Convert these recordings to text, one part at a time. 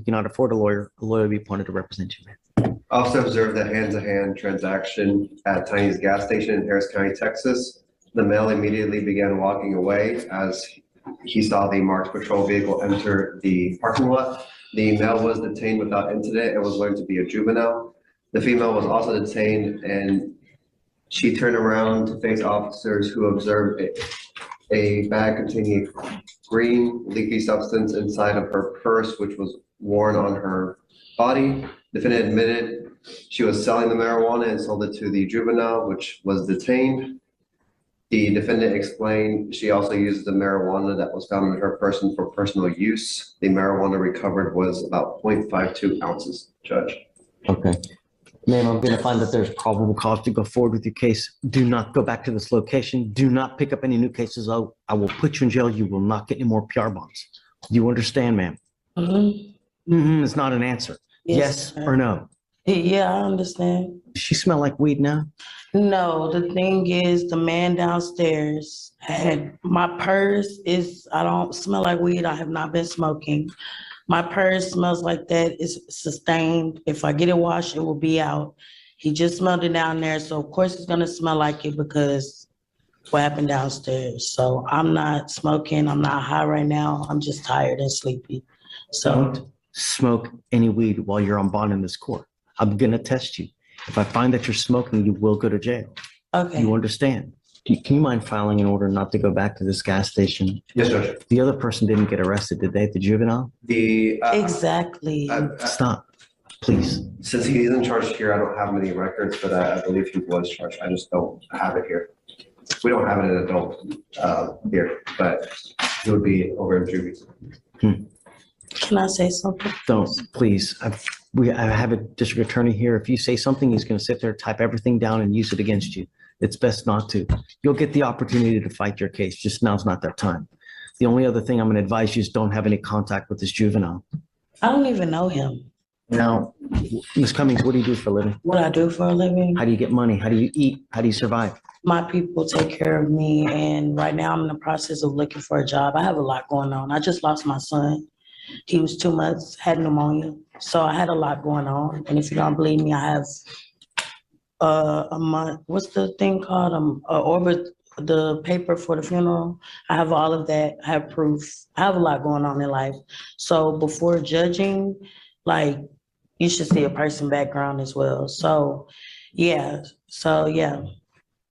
cannot afford a lawyer will be appointed to represent you, man. Officer observed a hand-to-hand transaction at Tiny's gas station in Harris County, Texas. The male immediately began walking away as he saw the marked patrol vehicle enter the parking lot. The male was detained without incident and was learned to be a juvenile. The female was also detained, and she turned around to face officers who observed a bag containing a green leaky substance inside of her purse, which was worn on her body. Defendant admitted she was selling the marijuana and sold it to the juvenile, which was detained. The defendant explained she also used the marijuana that was found in her person for personal use. The marijuana recovered was about 0.52 ounces, Judge. Okay. Ma'am, I'm going to find that there's probable cause to go forward with your case. Do not go back to this location. Do not pick up any new cases. I will put you in jail. You will not get any more PR bonds. Do you understand, ma'am? It's not an answer. Yes or no? Yeah, I understand. Does she smell like weed now? No, the thing is, the man downstairs had my purse is, I don't smell like weed. I have not been smoking. My purse smells like that. It's sustained. If I get it washed, it will be out. He just smelled it down there. So of course it's gonna smell like it because what happened downstairs. So I'm not smoking. I'm not high right now. I'm just tired and sleepy. So don't smoke any weed while you're on bond in this court. I'm gonna test you. If I find that you're smoking, you will go to jail. Okay. You understand? Can you mind filing an order not to go back to this gas station? Yes, Judge. The other person didn't get arrested, did they? The juvenile? Exactly. Stop, please. Since he's in charge here, I don't have many records, but I believe he was charged. I just don't have it here. We don't have it in adult here, but it would be over in juvie. Can I say something? Don't, please. I have a district attorney here. If you say something, he's going to sit there, type everything down and use it against you. It's best not to. You'll get the opportunity to fight your case. Just now's not that time. The only other thing I'm going to advise you is don't have any contact with this juvenile. I don't even know him. Now, Ms. Cummings, what do you do for a living? What I do for a living? How do you get money? How do you eat? How do you survive? My people take care of me, and right now I'm in the process of looking for a job. I have a lot going on. I just lost my son. He was 2 months, had pneumonia. So I had a lot going on. And if you don't believe me, I have a month, what's the thing called? Orbit, the paper for the funeral. I have all of that. I have proof. I have a lot going on in life. So before judging, like, you should see a person background as well. So yeah.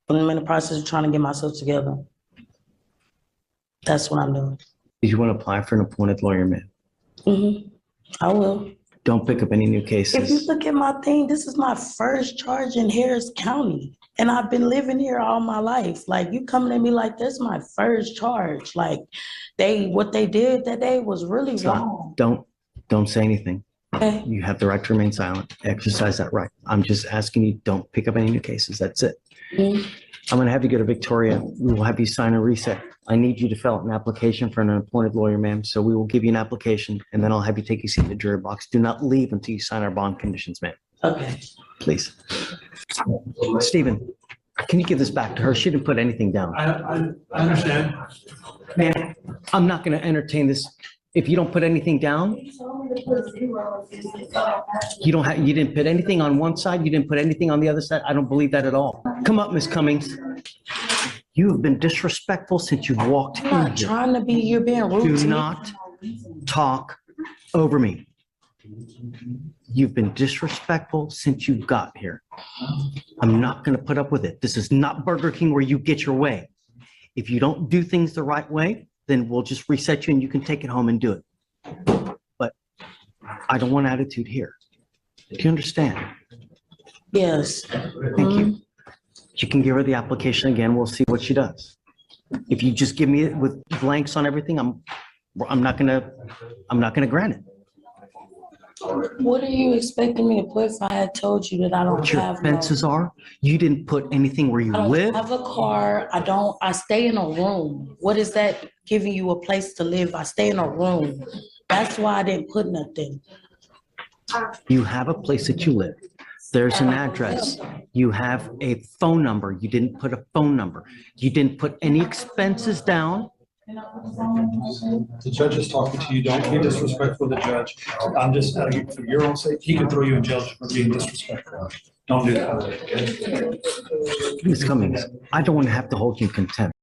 I'm in the process of trying to get myself together. That's what I'm doing. Do you want to apply for an appointed lawyer, man? I will. Don't pick up any new cases. If you look at my thing, this is my first charge in Harris County. And I've been living here all my life. Like, you coming at me like that's my first charge. Like, what they did that day was really wrong. Don't say anything. Okay. You have the right to remain silent. Exercise that right. I'm just asking you, don't pick up any new cases. That's it. I'm going to have you go to Victoria. We will have you sign a reset. I need you to fill out an application for an appointed lawyer, ma'am. So we will give you an application, and then I'll have you take your seat in the jury box. Do not leave until you sign our bond conditions, ma'am. Okay. Please. Stephen, can you give this back to her? She didn't put anything down. I understand. Ma'am, I'm not going to entertain this. If you don't put anything down, you didn't put anything on one side, you didn't put anything on the other side. I don't believe that at all. Come up, Ms. Cummings. You have been disrespectful since you've walked in I'm not here. trying to be, you're being rude to me. Do not talk over me. You've been disrespectful since you got here. I'm not going to put up with it. This is not Burger King where you get your way. If you don't do things the right way, then we'll just reset you and you can take it home and do it. But I don't want attitude here. Do you understand? Yes. Thank you. You can give her the application again. We'll see what she does. If you just give me it with blanks on everything, I'm not gonna grant it. What are you expecting me to put if I had told you that I don't What your have offenses are? You didn't put anything where you I don't live. have a car. I stay in a room. What is that giving you a place to live? I stay in a room. That's why I didn't put nothing. You have a place that you live. There's an address. You have a phone number. You didn't put a phone number. You didn't put any expenses down. The judge is talking to you. Don't be disrespectful to the judge. I'm just, for your own sake, he can throw you in jail for being disrespectful. Don't do that. Ms. Cummings, I don't want to have to hold you in contempt.